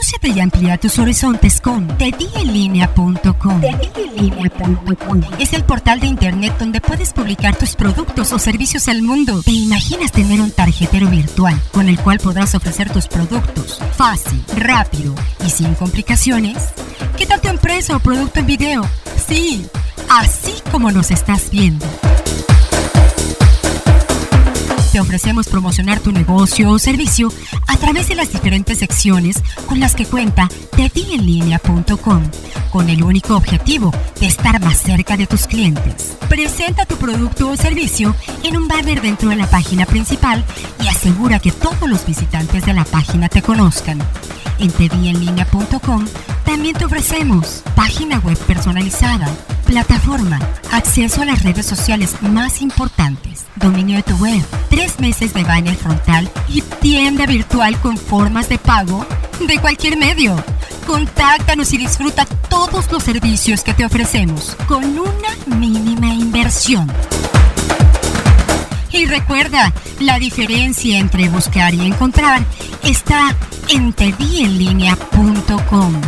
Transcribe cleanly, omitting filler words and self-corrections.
Asóciate y amplía tus horizontes con tedienlinea.com. Es el portal de internet donde puedes publicar tus productos o servicios al mundo. ¿Te imaginas tener un tarjetero virtual con el cual podrás ofrecer tus productos fácil, rápido y sin complicaciones? ¿Qué tal tu empresa o producto en video? Sí, así como nos estás viendo. Te ofrecemos promocionar tu negocio o servicio a través de las diferentes secciones con las que cuenta tedienlinea.com, con el único objetivo de estar más cerca de tus clientes. Presenta tu producto o servicio en un banner dentro de la página principal y asegura que todos los visitantes de la página te conozcan. En tedienlinea.com también te ofrecemos página web personalizada, plataforma, acceso a las redes sociales más importantes, dominio de tu web, 3 meses de banner frontal y tienda virtual con formas de pago de cualquier medio. Contáctanos y disfruta todos los servicios que te ofrecemos con una mínima inversión. Y recuerda, la diferencia entre buscar y encontrar está en tedienlinea.com.